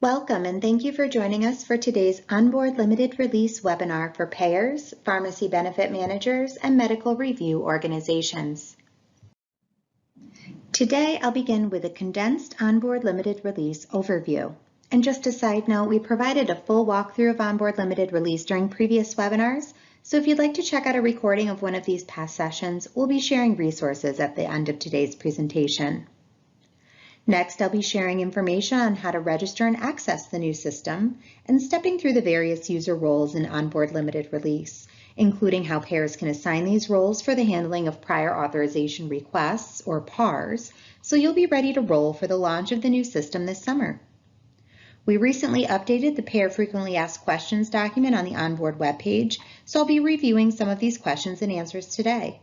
Welcome and thank you for joining us for today's OnBoard Limited Release webinar for payers, pharmacy benefit managers, and medical review organizations. Today, I'll begin with a condensed OnBoard Limited Release overview. And just a side note, we provided a full walkthrough of OnBoard Limited Release during previous webinars, so if you'd like to check out a recording of one of these past sessions, we'll be sharing resources at the end of today's presentation. Next, I'll be sharing information on how to register and access the new system and stepping through the various user roles in OnBoard Limited Release, including how payers can assign these roles for the handling of prior authorization requests, or PARs, so you'll be ready to roll for the launch of the new system this summer. We recently updated the Payer Frequently Asked Questions document on the OnBoard webpage, so I'll be reviewing some of these questions and answers today.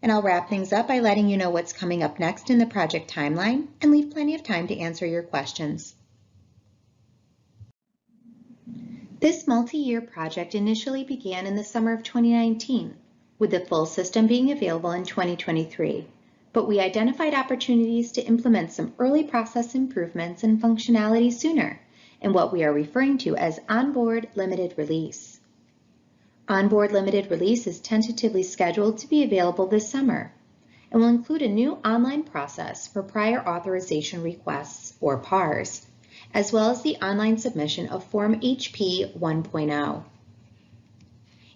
And I'll wrap things up by letting you know what's coming up next in the project timeline and leave plenty of time to answer your questions. This multi-year project initially began in the summer of 2019, with the full system being available in 2023. But we identified opportunities to implement some early process improvements and functionality sooner in what we are referring to as OnBoard Limited Release. OnBoard Limited Release is tentatively scheduled to be available this summer and will include a new online process for prior authorization requests, or PARs, as well as the online submission of Form HP 1.0.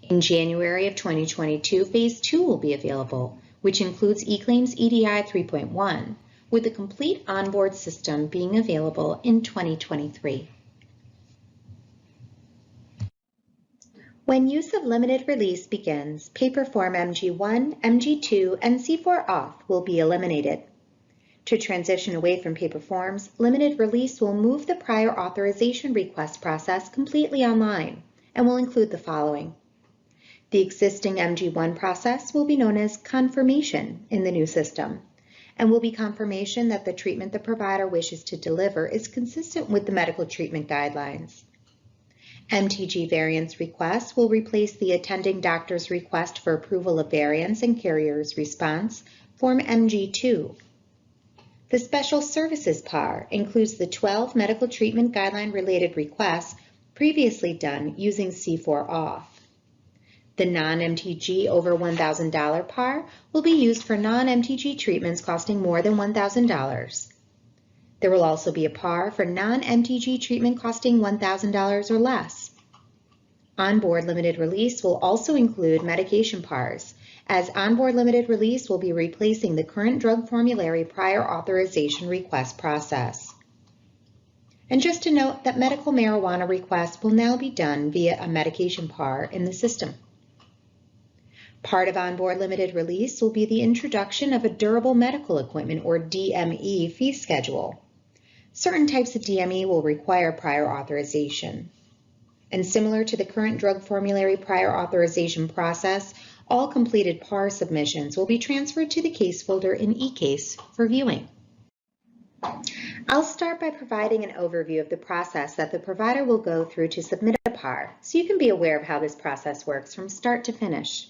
In January of 2022, Phase 2 will be available, which includes eClaims EDI 3.1, with the complete OnBoard system being available in 2023. When use of limited release begins, paper form MG1, MG2, and C4 auth will be eliminated. To transition away from paper forms, limited release will move the prior authorization request process completely online and will include the following. The existing MG1 process will be known as confirmation in the new system and will be confirmation that the treatment the provider wishes to deliver is consistent with the medical treatment guidelines. MTG variance requests will replace the attending doctor's request for approval of variance and carrier's response, Form MG2. The Special Services PAR includes the 12 medical treatment guideline-related requests previously done using C4 auth. The non-MTG over $1,000 PAR will be used for non-MTG treatments costing more than $1,000. There will also be a PAR for non-MTG treatment costing $1,000 or less. OnBoard Limited Release will also include medication PARs, as OnBoard Limited Release will be replacing the current drug formulary prior authorization request process. And just to note that medical marijuana requests will now be done via a medication PAR in the system. Part of OnBoard Limited Release will be the introduction of a durable medical equipment, or DME, fee schedule. Certain types of DME will require prior authorization. And similar to the current drug formulary prior authorization process, all completed PAR submissions will be transferred to the case folder in eCase for viewing. I'll start by providing an overview of the process that the provider will go through to submit a PAR, so you can be aware of how this process works from start to finish.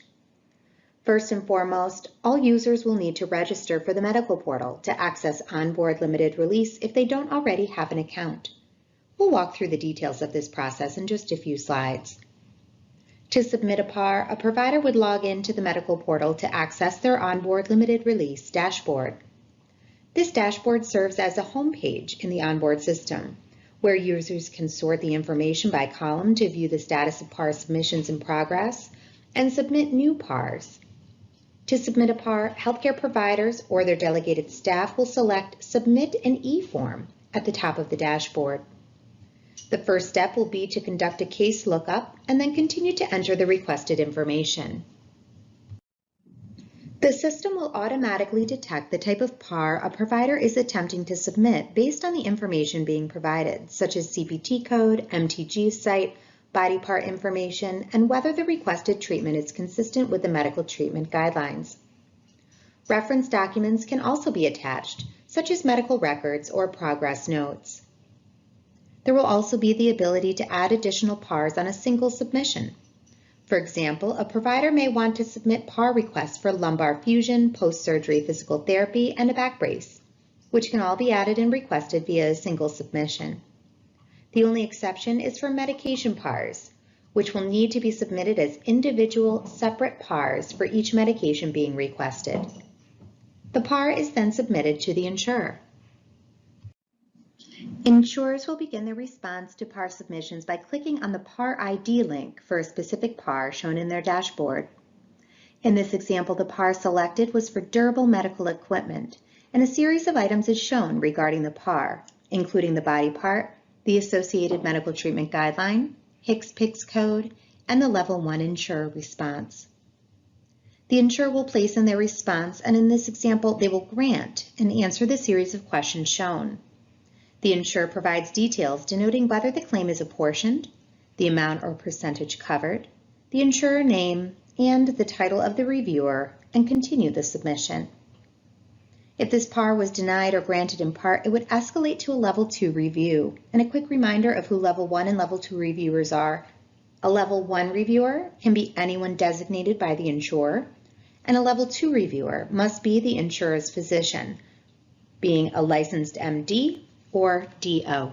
First and foremost, all users will need to register for the medical portal to access OnBoard Limited Release if they don't already have an account. We'll walk through the details of this process in just a few slides. To submit a PAR, a provider would log into the medical portal to access their OnBoard Limited Release dashboard. This dashboard serves as a home page in the OnBoard system, where users can sort the information by column to view the status of PAR submissions in progress and submit new PARs. To submit a PAR, healthcare providers or their delegated staff will select Submit an e-form at the top of the dashboard. The first step will be to conduct a case lookup and then continue to enter the requested information. The system will automatically detect the type of PAR a provider is attempting to submit based on the information being provided, such as CPT code, MTG site, body part information, and whether the requested treatment is consistent with the medical treatment guidelines. Reference documents can also be attached, such as medical records or progress notes. There will also be the ability to add additional PARs on a single submission. For example, a provider may want to submit PAR requests for lumbar fusion, post-surgery physical therapy, and a back brace, which can all be added and requested via a single submission. The only exception is for medication PARs, which will need to be submitted as individual separate PARs for each medication being requested. The PAR is then submitted to the insurer. Insurers will begin their response to PAR submissions by clicking on the PAR ID link for a specific PAR shown in their dashboard. In this example, the PAR selected was for durable medical equipment, and a series of items is shown regarding the PAR, including the body part, the associated medical treatment guideline, HCPCS code, and the Level 1 insurer response. The insurer will place in their response, and in this example, they will grant and answer the series of questions shown. The insurer provides details denoting whether the claim is apportioned, the amount or percentage covered, the insurer name, and the title of the reviewer, and continue the submission. If this PAR was denied or granted in part, it would escalate to a Level 2 review. And a quick reminder of who Level 1 and Level 2 reviewers are. A Level 1 reviewer can be anyone designated by the insurer, and a Level 2 reviewer must be the insurer's physician, being a licensed MD or DO.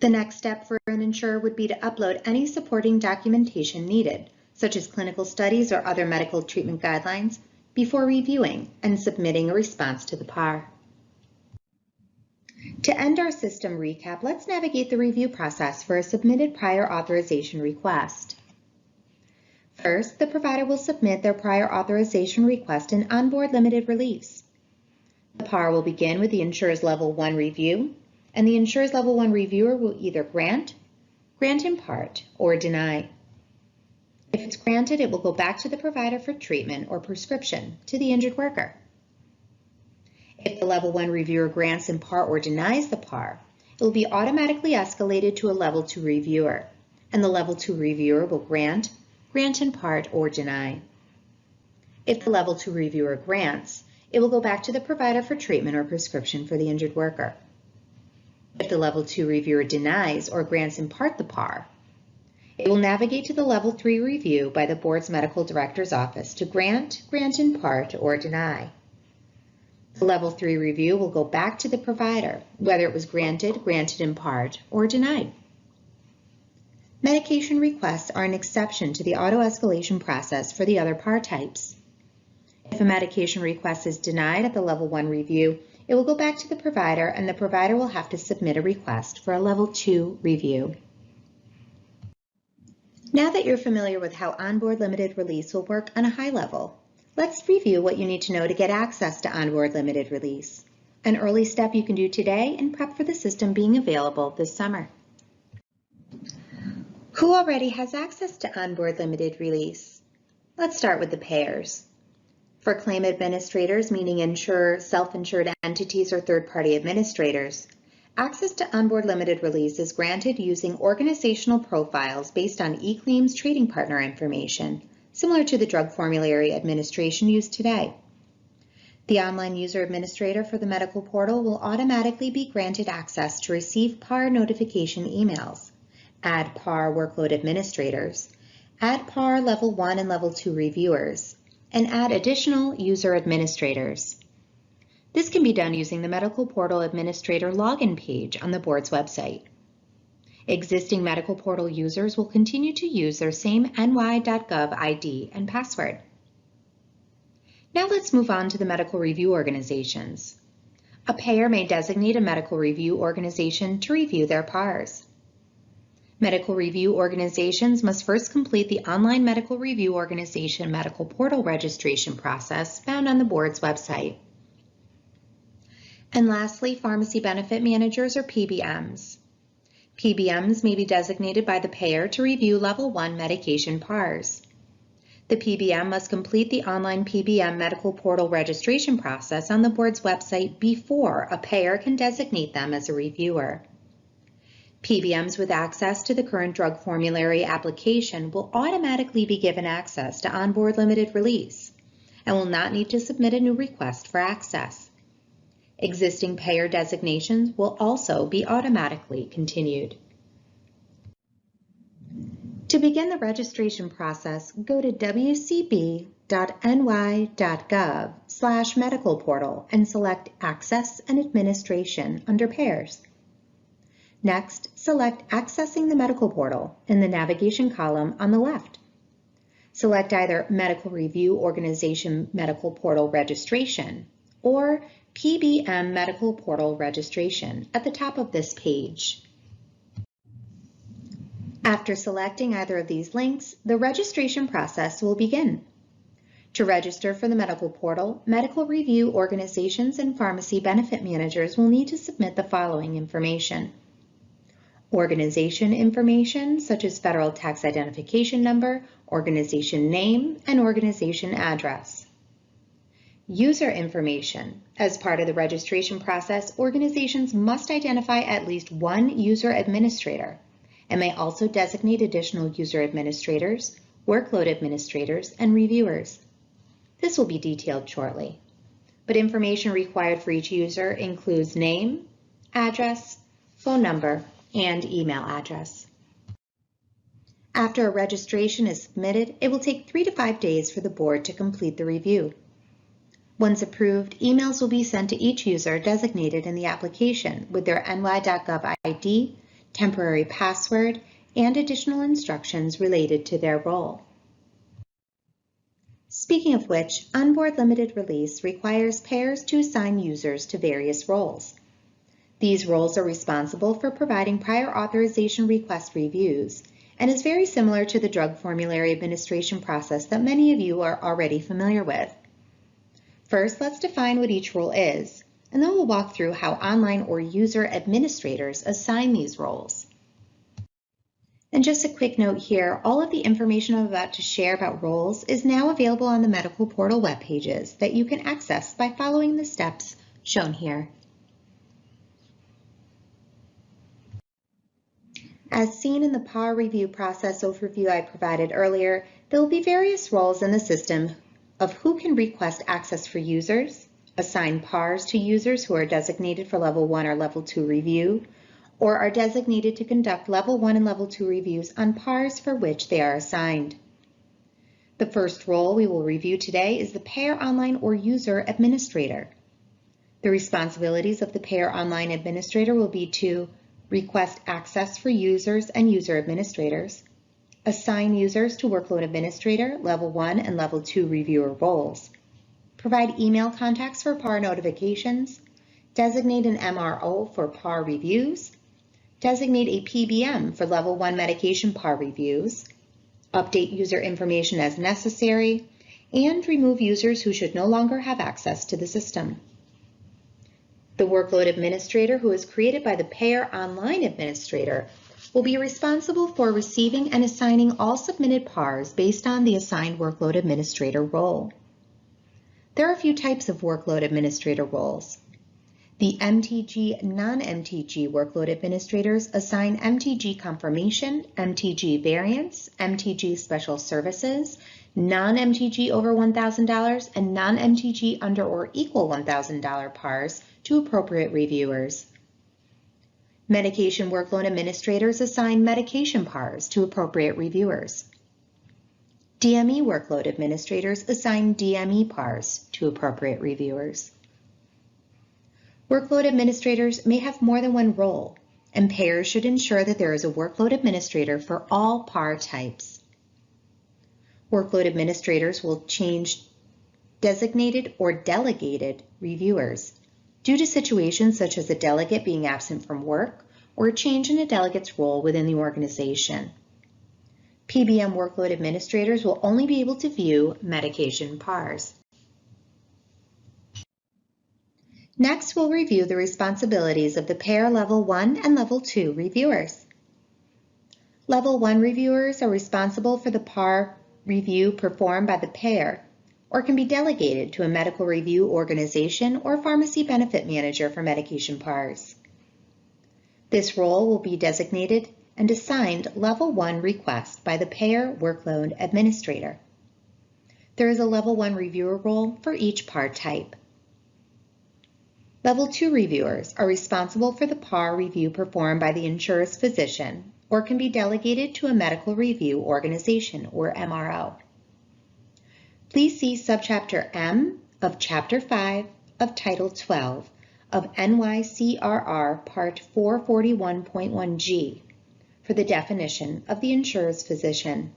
The next step for an insurer would be to upload any supporting documentation needed, such as clinical studies or other medical treatment guidelines, before reviewing and submitting a response to the PAR. To end our system recap, let's navigate the review process for a submitted prior authorization request. First, the provider will submit their prior authorization request in OnBoard limited release. The PAR will begin with the insurer's Level 1 review, and the insurer's Level 1 reviewer will either grant in part, or deny. If it's granted, it will go back to the provider for treatment or prescription to the injured worker. If the Level 1 reviewer grants in part or denies the PAR, it will be automatically escalated to a Level 2 reviewer, and the Level 2 reviewer will grant in part, or deny. If the Level 2 reviewer grants, it will go back to the provider for treatment or prescription for the injured worker. If the Level 2 reviewer denies or grants in part the PAR, it will navigate to the Level 3 review by the board's medical director's office to grant in part, or deny. The Level 3 review will go back to the provider, whether it was granted in part, or denied. Medication requests are an exception to the auto-escalation process for the other PAR types. If a medication request is denied at the Level 1 review, it will go back to the provider, and the provider will have to submit a request for a Level 2 review. Now that you're familiar with how OnBoard limited release will work on a high level, let's review what you need to know to get access to OnBoard limited release, an early step you can do today and prep for the system being available this summer. Who already has access to OnBoard limited release? Let's start with the payers. For claim administrators, meaning insurer, self-insured entities, or third-party administrators, access to OnBoard limited release is granted using organizational profiles based on eClaim's trading partner information, similar to the drug formulary administration used today. The online user administrator for the medical portal will automatically be granted access to receive PAR notification emails, add PAR workload administrators, add PAR Level 1 and Level 2 reviewers, and add additional user administrators. This can be done using the Medical Portal Administrator login page on the board's website. Existing Medical Portal users will continue to use their same ny.gov ID and password. Now let's move on to the medical review organizations. A payer may designate a medical review organization to review their PARs. Medical review organizations must first complete the online medical review organization medical portal registration process found on the board's website. And lastly, pharmacy benefit managers, or PBMs. PBMs may be designated by the payer to review Level 1 medication PARs. The PBM must complete the online PBM medical portal registration process on the board's website before a payer can designate them as a reviewer. PBMs with access to the current drug formulary application will automatically be given access to OnBoard limited release and will not need to submit a new request for access. Existing payer designations will also be automatically continued. To begin the registration process, go to wcb.ny.gov/medical portal and select Access and Administration under Payers. Next, select Accessing the Medical Portal in the navigation column on the left. Select either Medical Review Organization Medical Portal Registration or PBM Medical Portal Registration at the top of this page. After selecting either of these links, the registration process will begin. To register for the medical portal, medical review organizations and pharmacy benefit managers will need to submit the following information: organization information such as federal tax identification number, organization name, and organization address. User information. As part of the registration process, organizations must identify at least one user administrator and may also designate additional user administrators, workload administrators, and reviewers. This will be detailed shortly, but information required for each user includes name, address, phone number, and email address. After a registration is submitted, it will take 3 to 5 days for the board to complete the review. Once approved, emails will be sent to each user designated in the application with their ny.gov ID, temporary password, and additional instructions related to their role. Speaking of which, OnBoard Limited Release requires payers to assign users to various roles. These roles are responsible for providing prior authorization request reviews and is very similar to the drug formulary administration process that many of you are already familiar with. First, let's define what each role is, and then we'll walk through how online or user administrators assign these roles. And just a quick note here, all of the information I'm about to share about roles is now available on the medical portal web pages that you can access by following the steps shown here. As seen in the PAR review process overview I provided earlier, there will be various roles in the system of who can request access for users, assign PARs to users who are designated for Level 1 or Level 2 review, or are designated to conduct Level 1 and Level 2 reviews on PARs for which they are assigned. The first role we will review today is the Payer Online or User Administrator. The responsibilities of the Payer Online Administrator will be to request access for users and user administrators, assign users to Workload Administrator, Level 1 and Level 2 reviewer roles, provide email contacts for PAR notifications, designate an MRO for PAR reviews, designate a PBM for Level 1 medication PAR reviews, update user information as necessary, and remove users who should no longer have access to the system. The Workload Administrator, who is created by the Payer Online Administrator, will be responsible for receiving and assigning all submitted PARs based on the assigned Workload Administrator role. There are a few types of Workload Administrator roles. The MTG non-MTG Workload Administrators assign MTG Confirmation, MTG Variance, MTG Special Services, non-MTG over $1,000, and non-MTG under or equal $1,000 PARs to appropriate reviewers. Medication Workload Administrators assign medication PARs to appropriate reviewers. DME Workload Administrators assign DME PARs to appropriate reviewers. Workload administrators may have more than one role, and payers should ensure that there is a workload administrator for all PAR types. Workload administrators will change designated or delegated reviewers due to situations such as a delegate being absent from work or a change in a delegate's role within the organization. PBM workload administrators will only be able to view medication PARs. Next, we'll review the responsibilities of the Payer Level 1 and Level 2 reviewers. Level 1 reviewers are responsible for the PAR review performed by the payer or can be delegated to a medical review organization or pharmacy benefit manager for medication PARs. This role will be designated and assigned Level 1 request by the Payer Workload Administrator. There is a Level 1 reviewer role for each PAR type. Level 2 reviewers are responsible for the PAR review performed by the insurer's physician or can be delegated to a medical review organization or MRO. Please see Subchapter M of Chapter 5 of Title 12 of NYCRR Part 441.1G for the definition of the insurer's physician.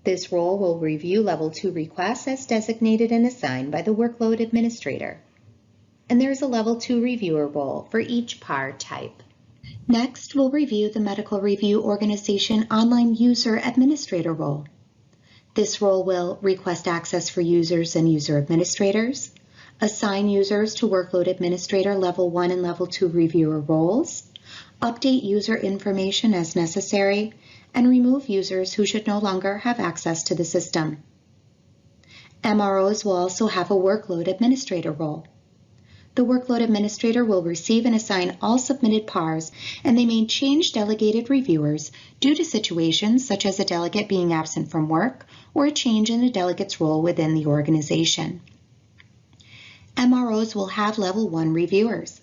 This role will review Level 2 requests as designated and assigned by the workload administrator. And there is a Level 2 reviewer role for each PAR type. Next, we'll review the Medical Review Organization Online User Administrator role. This role will request access for users and user administrators, assign users to Workload Administrator Level 1 and Level 2 reviewer roles, update user information as necessary, and remove users who should no longer have access to the system. MROs will also have a Workload Administrator role. The Workload Administrator will receive and assign all submitted PARs, and they may change delegated reviewers due to situations such as a delegate being absent from work or a change in a delegate's role within the organization. MROs will have Level 1 reviewers.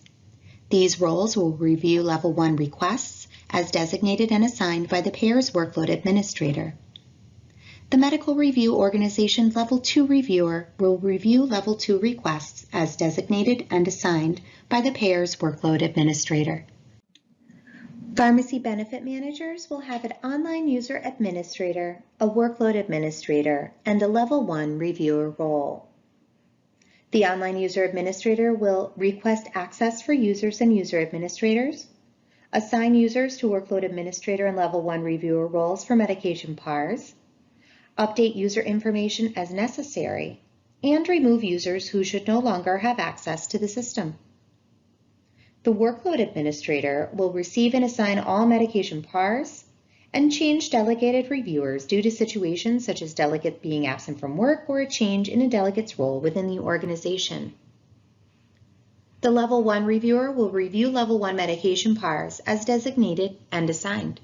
These roles will review Level 1 requests as designated and assigned by the payer's Workload Administrator. The Medical Review Organization's Level 2 reviewer will review Level 2 requests as designated and assigned by the payer's Workload Administrator. Pharmacy benefit managers will have an Online User Administrator, a Workload Administrator, and a Level 1 reviewer role. The Online User Administrator will request access for users and user administrators, assign users to Workload Administrator and Level 1 reviewer roles for medication PARs, update user information as necessary, and remove users who should no longer have access to the system. The Workload Administrator will receive and assign all medication PARs and change delegated reviewers due to situations such as delegate being absent from work or a change in a delegate's role within the organization. The Level 1 reviewer will review Level 1 medication PARs as designated and assigned.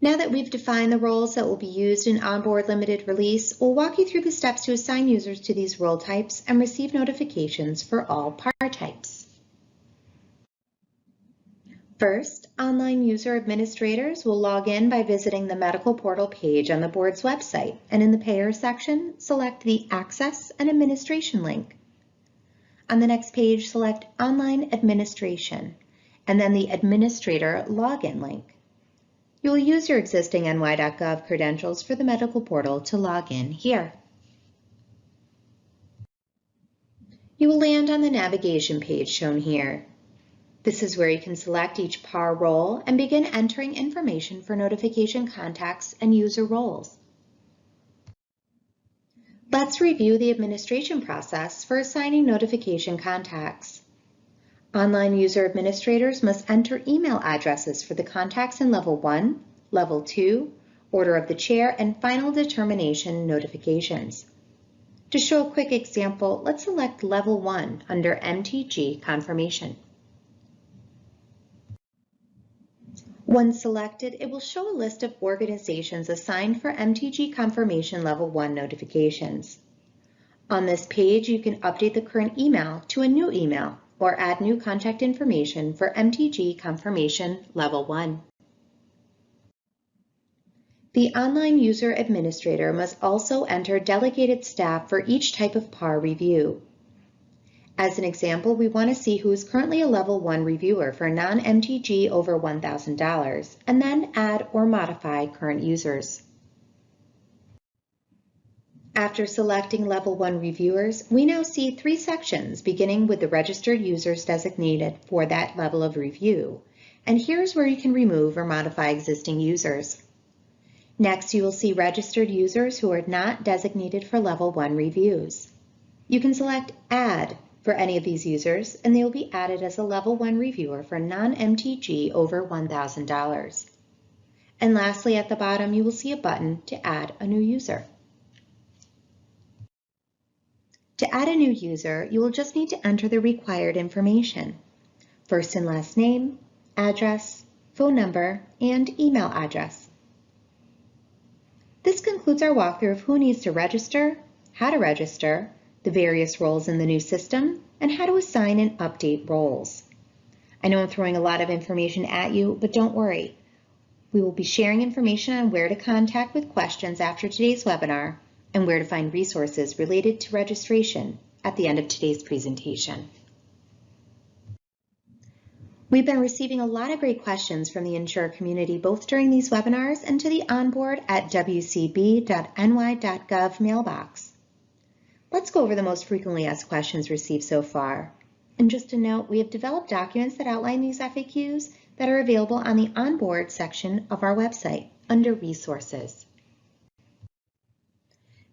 Now that we've defined the roles that will be used in OnBoard Limited Release, we'll walk you through the steps to assign users to these role types and receive notifications for all PAR types. First, online user administrators will log in by visiting the medical portal page on the board's website, and in the Payer section, select the Access and Administration link. On the next page, select Online Administration, and then the Administrator Login link. You will use your existing ny.gov credentials for the medical portal to log in here. You will land on the navigation page shown here. This is where you can select each PAR role and begin entering information for notification contacts and user roles. Let's review the administration process for assigning notification contacts. Online user administrators must enter email addresses for the contacts in Level 1, Level 2, Order of the Chair, and Final Determination notifications. To show a quick example, let's select Level 1 under MTG Confirmation. Once selected, it will show a list of organizations assigned for MTG Confirmation Level 1 notifications. On this page, you can update the current email to a new email or add new contact information for MTG Confirmation Level 1. The online user administrator must also enter delegated staff for each type of PAR review. As an example, we want to see who is currently a Level 1 reviewer for non-MTG over $1,000, and then add or modify current users. After selecting Level 1 reviewers, we now see 3 sections beginning with the registered users designated for that level of review. And here's where you can remove or modify existing users. Next, you will see registered users who are not designated for Level 1 reviews. You can select Add for any of these users, and they will be added as a Level 1 reviewer for non-MTG over $1,000. And lastly, at the bottom, you will see a button to add a new user. To add a new user, you will just need to enter the required information: first and last name, address, phone number, and email address. This concludes our walkthrough of who needs to register, how to register, the various roles in the new system, and how to assign and update roles. I know I'm throwing a lot of information at you, but don't worry. We will be sharing information on where to contact with questions after today's webinar and where to find resources related to registration at the end of today's presentation. We've been receiving a lot of great questions from the insurer community, both during these webinars and to the onboard@wcb.ny.gov mailbox. Let's go over the most frequently asked questions received so far. And just a note, we have developed documents that outline these FAQs that are available on the OnBoard section of our website under Resources.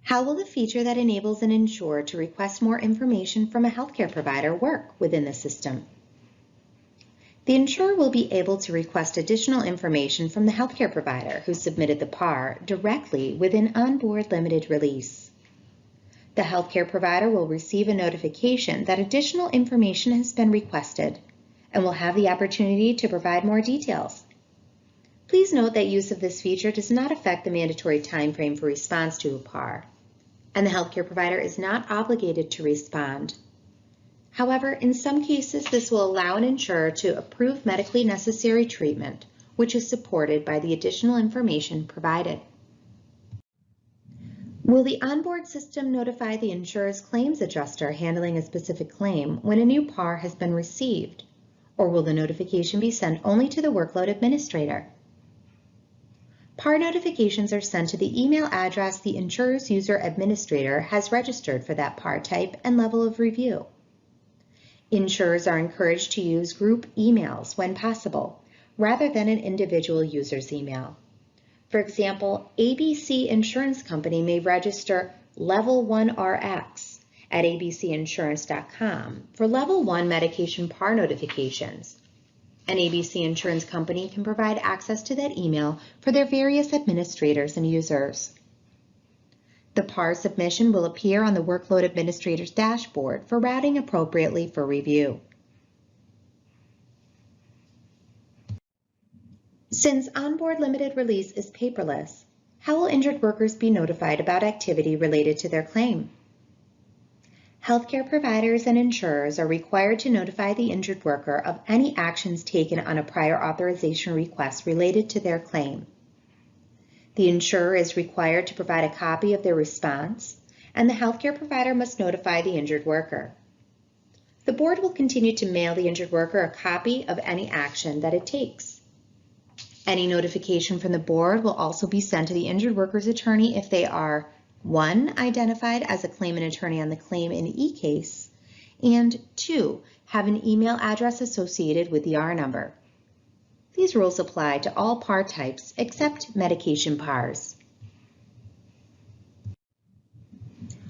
How will the feature that enables an insurer to request more information from a healthcare provider work within the system? The insurer will be able to request additional information from the healthcare provider who submitted the PAR directly within OnBoard Limited Release. The healthcare provider will receive a notification that additional information has been requested and will have the opportunity to provide more details. Please note that use of this feature does not affect the mandatory time frame for response to a PAR, and the healthcare provider is not obligated to respond. However, in some cases, this will allow an insurer to approve medically necessary treatment, which is supported by the additional information provided. Will the OnBoard system notify the insurer's claims adjuster handling a specific claim when a new PAR has been received, or will the notification be sent only to the workload administrator? PAR notifications are sent to the email address the insurer's user administrator has registered for that PAR type and level of review. Insurers are encouraged to use group emails when possible, rather than an individual user's email. For example, ABC Insurance Company may register Level 1 RX at abcinsurance.com for Level 1 medication PAR notifications. An ABC Insurance Company can provide access to that email for their various administrators and users. The PAR submission will appear on the Workload Administrator's dashboard for routing appropriately for review. Since OnBoard Limited Release is paperless, how will injured workers be notified about activity related to their claim? Healthcare providers and insurers are required to notify the injured worker of any actions taken on a prior authorization request related to their claim. The insurer is required to provide a copy of their response, and the healthcare provider must notify the injured worker. The board will continue to mail the injured worker a copy of any action that it takes. Any notification from the board will also be sent to the injured worker's attorney if they are 1. Identified as a claimant attorney on the claim in e-case, and 2. Have an email address associated with the R number. These rules apply to all PAR types except medication PARs.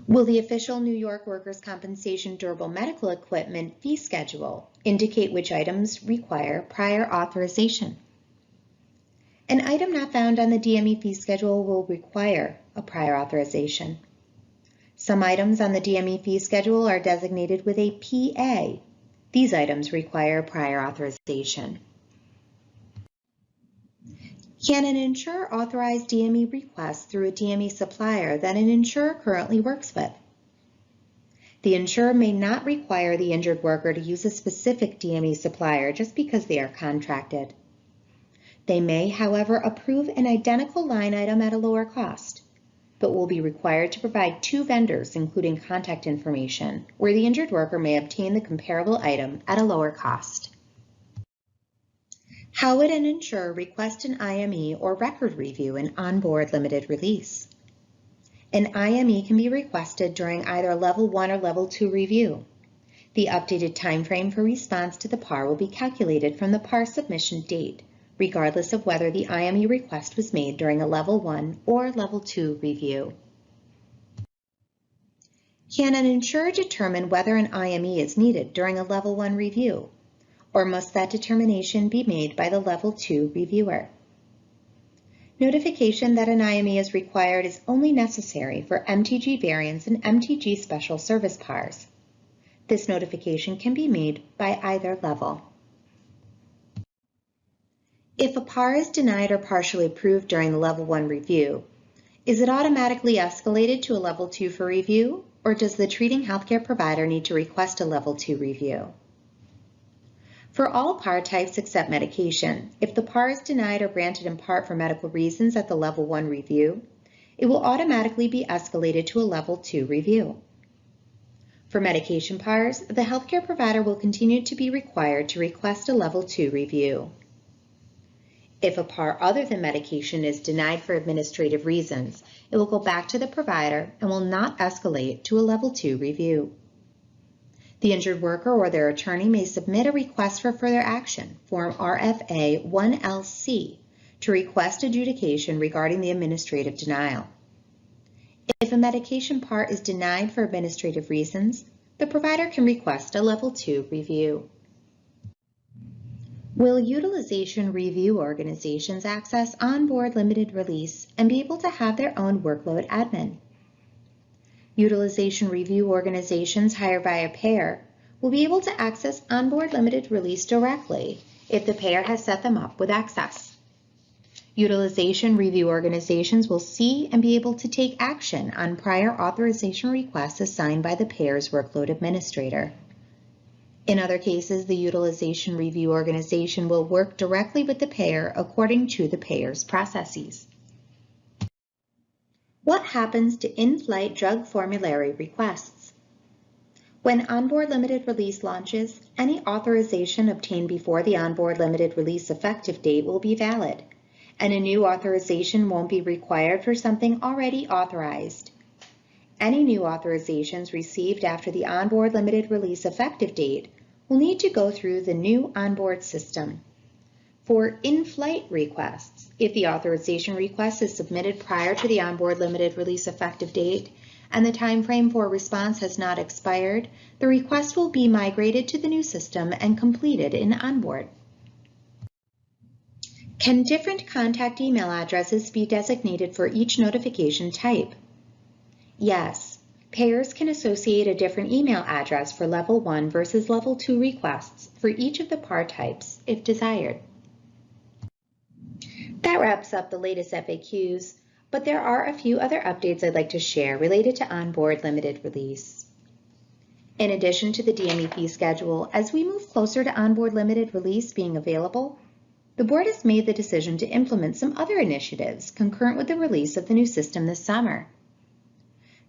Will the official New York Workers' Compensation Durable Medical Equipment fee schedule indicate which items require prior authorization? An item not found on the DME fee schedule will require a prior authorization. Some items on the DME fee schedule are designated with a PA. These items require prior authorization. Can an insurer authorize DME requests through a DME supplier that an insurer currently works with? The insurer may not require the injured worker to use a specific DME supplier just because they are contracted. They may, however, approve an identical line item at a lower cost, but will be required to provide 2 vendors, including contact information, where the injured worker may obtain the comparable item at a lower cost. How would an insurer request an IME or record review in OnBoard Limited Release? An IME can be requested during either Level 1 or Level 2 review. The updated time frame for response to the PAR will be calculated from the PAR submission date, regardless of whether the IME request was made during a Level 1 or Level 2 review. Can an insurer determine whether an IME is needed during a Level 1 review, or must that determination be made by the Level 2 reviewer? Notification that an IME is required is only necessary for MTG variants and MTG special service PARs. This notification can be made by either level. If a PAR is denied or partially approved during the Level 1 review, is it automatically escalated to a Level 2 for review, or does the treating healthcare provider need to request a Level 2 review? For all PAR types except medication, if the PAR is denied or granted in part for medical reasons at the Level 1 review, it will automatically be escalated to a Level 2 review. For medication PARs, the healthcare provider will continue to be required to request a Level 2 review. If a PAR other than medication is denied for administrative reasons, it will go back to the provider and will not escalate to a Level 2 review. The injured worker or their attorney may submit a request for further action, Form RFA 1LC, to request adjudication regarding the administrative denial. If a medication PAR is denied for administrative reasons, the provider can request a Level 2 review. Will utilization review organizations access OnBoard limited release and be able to have their own workload admin? Utilization review organizations hired by a payer will be able to access OnBoard limited release directly if the payer has set them up with access. Utilization review organizations will see and be able to take action on prior authorization requests assigned by the payer's workload administrator. In other cases, the utilization review organization will work directly with the payer according to the payer's processes. What happens to in-flight drug formulary requests? When OnBoard limited release launches, any authorization obtained before the OnBoard limited release effective date will be valid, and a new authorization won't be required for something already authorized. Any new authorizations received after the OnBoard limited release effective date will need to go through the new OnBoard system. For in-flight requests, if the authorization request is submitted prior to the OnBoard limited release effective date and the time frame for response has not expired, the request will be migrated to the new system and completed in OnBoard. Can different contact email addresses be designated for each notification type? Yes. Payers can associate a different email address for Level 1 versus Level 2 requests for each of the PAR types if desired. That wraps up the latest FAQs, but there are a few other updates I'd like to share related to OnBoard limited release. In addition to the DME fee schedule, as we move closer to OnBoard limited release being available, the board has made the decision to implement some other initiatives concurrent with the release of the new system this summer.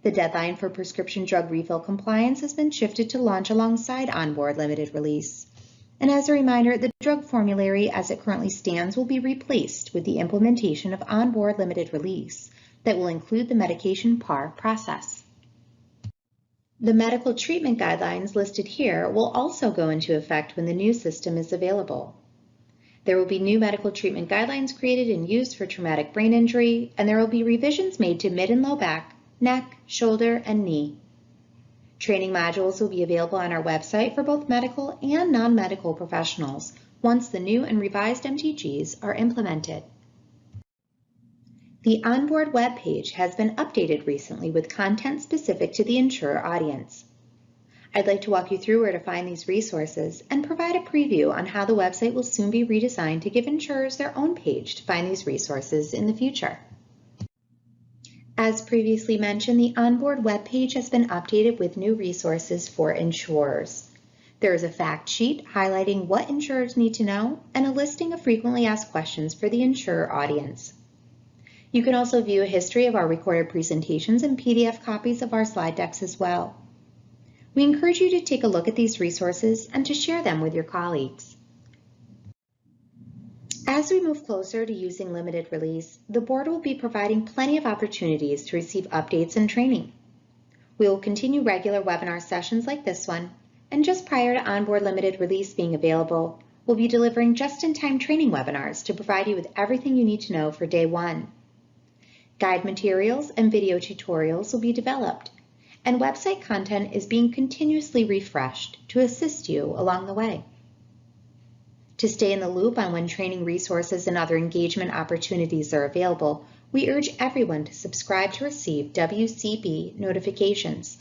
The deadline for prescription drug refill compliance has been shifted to launch alongside OnBoard limited release. And as a reminder, the drug formulary as it currently stands will be replaced with the implementation of OnBoard limited release that will include the medication PAR process. The medical treatment guidelines listed here will also go into effect when the new system is available. There will be new medical treatment guidelines created and used for traumatic brain injury, and there will be revisions made to mid and low back, neck, shoulder, and knee. Training modules will be available on our website for both medical and non-medical professionals once the new and revised MTGs are implemented. The OnBoard webpage has been updated recently with content specific to the insurer audience. I'd like to walk you through where to find these resources and provide a preview on how the website will soon be redesigned to give insurers their own page to find these resources in the future. As previously mentioned, the OnBoard webpage has been updated with new resources for insurers. There is a fact sheet highlighting what insurers need to know and a listing of frequently asked questions for the insurer audience. You can also view a history of our recorded presentations and PDF copies of our slide decks as well. We encourage you to take a look at these resources and to share them with your colleagues. As we move closer to using limited release, the board will be providing plenty of opportunities to receive updates and training. We will continue regular webinar sessions like this one, and just prior to OnBoard limited release being available, we'll be delivering just-in-time training webinars to provide you with everything you need to know for day one. Guide materials and video tutorials will be developed, and website content is being continuously refreshed to assist you along the way. To stay in the loop on when training resources and other engagement opportunities are available, we urge everyone to subscribe to receive WCB notifications.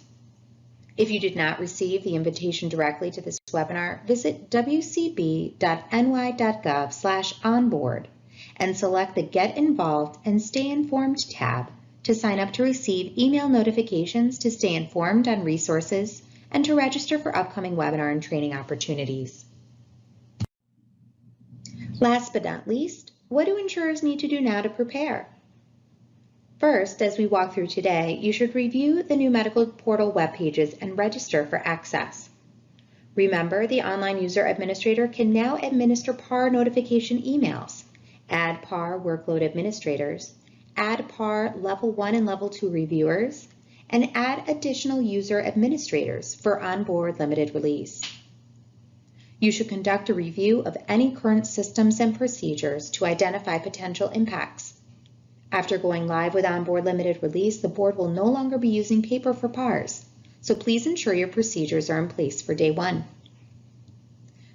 If you did not receive the invitation directly to this webinar, visit wcb.ny.gov/onboard and select the Get Involved and Stay Informed tab to sign up to receive email notifications to stay informed on resources and to register for upcoming webinar and training opportunities. Last but not least, what do insurers need to do now to prepare? First, as we walk through today, you should review the new medical portal web pages and register for access. Remember, the online user administrator can now administer PAR notification emails, add PAR workload administrators, add PAR Level 1 and Level 2 reviewers, and add additional user administrators for OnBoard limited release. You should conduct a review of any current systems and procedures to identify potential impacts. After going live with OnBoard limited release, the board will no longer be using paper for PARs, so please ensure your procedures are in place for day one.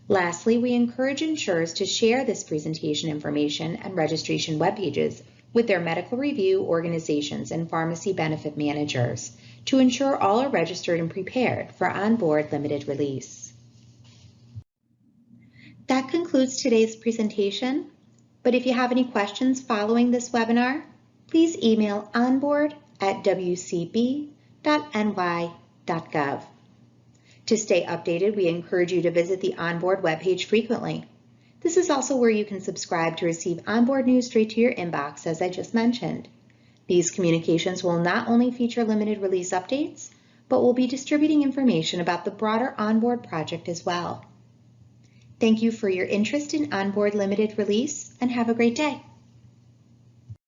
Lastly, we encourage insurers to share this presentation information and registration web pages with their medical review organizations and pharmacy benefit managers to ensure all are registered and prepared for OnBoard limited release. That concludes today's presentation, but if you have any questions following this webinar, please email onboard@wcb.ny.gov. To stay updated, we encourage you to visit the OnBoard webpage frequently. This is also where you can subscribe to receive OnBoard news straight to your inbox, as I just mentioned. These communications will not only feature limited release updates, but will be distributing information about the broader OnBoard project as well. Thank you for your interest in OnBoard limited release, and have a great day.